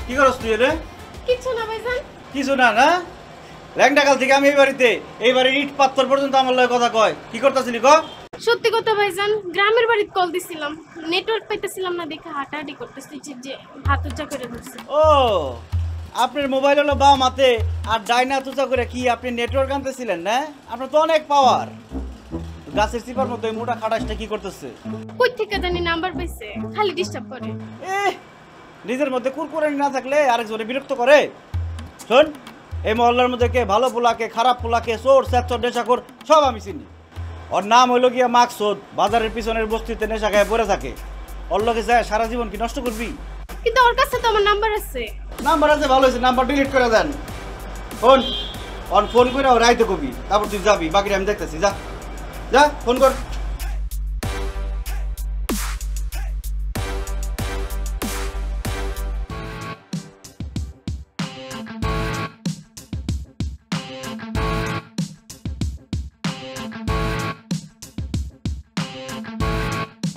কি করছ তুই রে? কিছু না ভাইজান। কিছু না না? ল্যাংটাকাল থেকে আমি এই বাড়ির ইট পাথর পর্যন্ত আমার লগে কথা কয়। কি করতেছিলি ক? সত্যি কথা ভাইজান, গ্রামের বাড়িতে কল দিছিলাম, নেটওয়ার্ক পাইতেছিলাম না দেখে হাঁটাহাঁটি করতেছি যে হাত উঁচা করে ধরছি। ও আপনার মোবাইল হলো বাম হাতে আর ডাইনা তুচা করে কি আপনি নেটওয়ার্ক আনতেছিলেন না? আপনার তো অনেক পাওয়ার। গাছের চিপার মতো এই মোটা খাটাসটা কি করতেছে? কই থেকে জানি নাম্বার পাইছে, খালি ডিস্টার্ব করে। নিজের মধ্যে কুরকুরানি না থাকলে আরেকজনে বিরক্ত করে। শোন, এই মহল্লার মধ্যে কে ভালো পোলাকে খারাপ পোলাকে চোর স্যাচর নেশাখোর সব আমি চিনি। ওর নাম হইল গিয়া মাকসুদ। বাজারের পিছনের বস্তিতে নেশা খায় পড়ে থাকে। ওর লগে যায় সারা জীবন কি নষ্ট করবি? কিন্তু ওর কাছে তো আমার নাম্বার আছে। নাম্বার আছে ভালো হয়েছে, নাম্বার ডিলিট করে দেন। ফোন ফোন করে ও রাইতে কবি, তারপর তুই যাবি, বাকিটা আমি দেখতেছি। যা যা ফোন কর।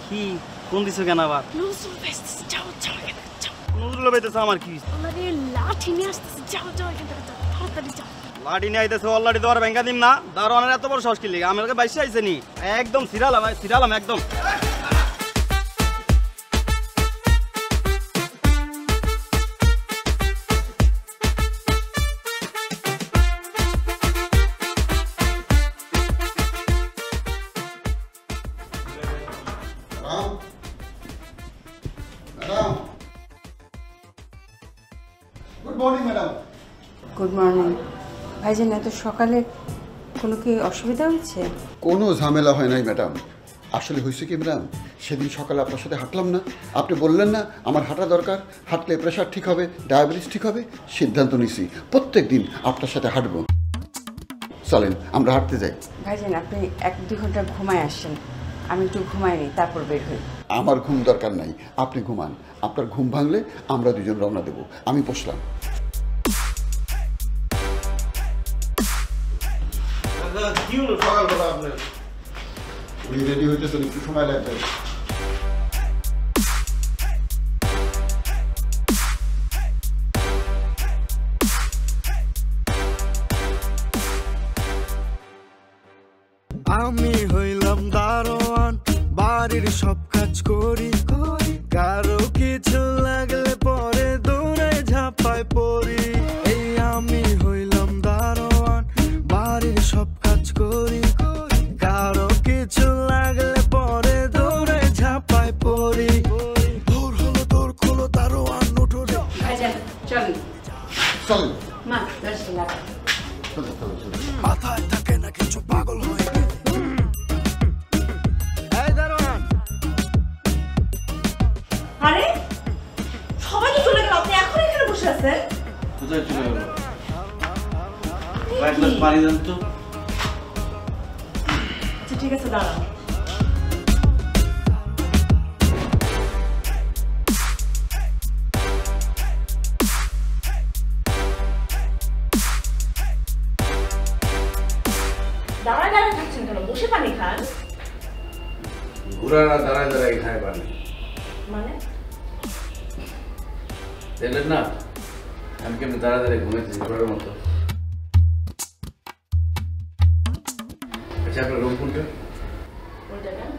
কি কোন দিছো কেন আবার? নজরুল ভাইতেছে, যাও যাও এখান থেকে যাও। নজরুল ভাইতেছে আমার কি? আমারে লাঠি নিয়ে আসতেছে, যাও যাও এখান থেকে যাও, তাড়াতাড়ি যাও। লাঠি নিয়ে আইতেছে, অলরেডি তোমার ব্যাংকা দিম না। দারোয়ানের এত বড় সাহস কি লিগে? আমার বাইশে আইছে নি? একদম সিরালাম একদম। Good morning madam. Good morning. ভাইজান এত সকালে কোনো কি অসুবিধা হয়েছে? কোনো ঝামেলা হয় নাই ম্যাডাম। আসলে হয়েছে কি ম্যাডাম, সেদিন সকালে আপনার সাথে হাঁটলাম না, আপনি বললেন না আমার হাঁটা দরকার, হাঁটলে প্রেশার ঠিক হবে, ডায়াবেটিস ঠিক হবে। সিদ্ধান্ত নিছি প্রত্যেক দিন আপনার সাথে হাঁটবো। চলেন আমরা হাঁটতে যাই। ভাইজান আপনি 1-2 ঘন্টা ঘুমায় আসেন, আমি একটু ঘুমাই নিই তারপর বের হই। আমার ঘুম দরকার নাই, আপনি ঘুমান। আপনার ঘুম ভাঙলে আমরা দুজন রওনা দেব। আমি বসলাম। কি হলো সকালবেলা আপনার? উনি রেডি হইতেছেন, একটু সময় লাগবে। আমি হইলাম দারোয়ান, বাড়ির সব কাজ করি, কারো কিছু লাগলে পরে দৌড়ে ঝাঁপায় পড়ি। এই আমি হইলাম দারোয়ান, বাড়ির সব কাজ করি, কারো কিছু লাগলে পরে দৌড়ে ঝাঁপায় পড়ি। দৌড় হলো দৌড় খোলো দারোয়ান উঠোরে। ভাইজান চলেন। চলেন মা দর্শন লাগা। মাথায় থাকে না কিছু, পাগল হয়ে গেছে। এই দারোয়ান, আরে সবাই তো চলে গেল, আপনি এখন এখানে বসে আছেন? কোথায় চলে গেল? এক গ্লাস পানি দেন তো। আচ্ছা ঠিক আছে, দাঁড়ান। দাঁড়ায় দাঁড়ায় খাচ্ছেন কেন? বসে পানি খান। ঘোড়ারা দাঁড়ায় দাঁড়ায় খায় পানি। মানে দেখলেন না আমি কেমনি দাঁড়ায় দাঁড়ায় ঘুমাইতেছি ঘোড়ার মতো। আচ্ছা আপনার রুম কোনটা? ওইটা কেন?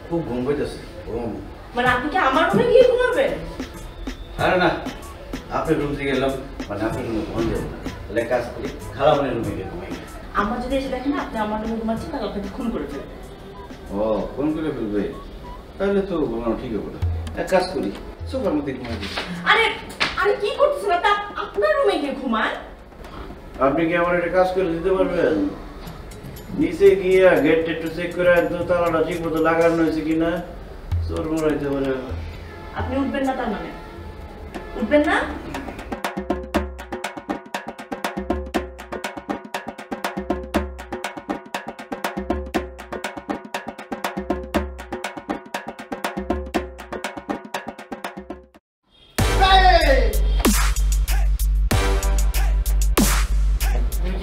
খুব ঘুম পাইতেছে। ঘুম মানে আপনি কি আমার রুমে গিয়ে ঘুমাবেন? আরে না, আপনার রুম থেকে গেলাম, মানে আপনার রুমে ঘুম যাবো না, তাহলে এক কাজ করি খালামণির রুমে গিয়ে ঘুমাই। আমার যদি এসে দেখেন আপনি আমার রুমে ঘুমাচ্ছেন, তাহলে আপনাকে খুন করে ফেলবে। ও ফোন করে ফেলবে? তাহলে তো ঘুমানো ঠিক হবে না। এক কাজ করি সোফার মধ্যে ঘুমাই দিই। আরে আরে কি করতেছেন আপনি? আপনার রুমে গিয়ে ঘুমান। আপনি কি আমার একটা কাজ করে দিতে পারবেন? নিচে গিয়ে গেট একটু চেক করে একদম তালাটা ঠিক মতো লাগানো হয়েছে কিনা, চোর মরাইতে পারে। আপনি উঠবেন না? তার মানে উঠবেন না?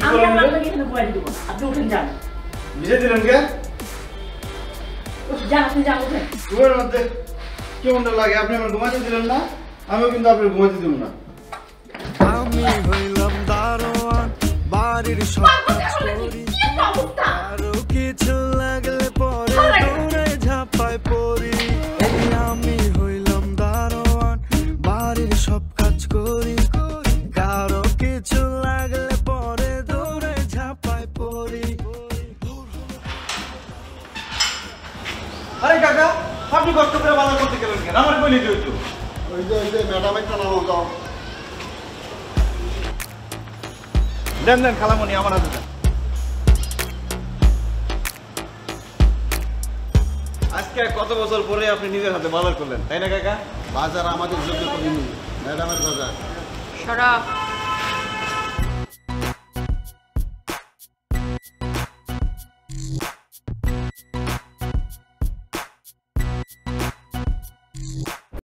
আমি আপনাকে এখানে ঘুমাই দিব। আপনি উঠেন, যান। ভিজে দিলেন কে? যান, আপনি যান, উঠেন। ঘুমের মধ্যে কেমনটা লাগে? আপনি আমার ঘুমাতে দিলেন না? আমিও কিন্তু আপনি ঘুমাইতে দিব না। আমি হইলাম দারোয়ান, বাড়ির সব কাজ করি, কারো কিছু লাগলে পরে দৌড়ে ঝাঁপায় পড়ি। এই আমি হইলাম দারোয়ান, বাড়ির সব কাজ করি, কারো কিছু লাগলে পরে দৌড়ে ঝাঁপায় পড়ি। আরে কাকা, আপনি কষ্ট করে বাজার করতে গেলেন কেন? আমার কইলে দিও। ওই যে ম্যাডাম একটা নামাও দাও। দেন দেন খালামণি, আমার হাতে দেন। আজকে কত বছর পরে আপনি নিজের হাতে বাজার করলেন, তাই না কাকা? বাজার আমাদের যোগ্য করিনি, ম্যাডামের বাজার। সরা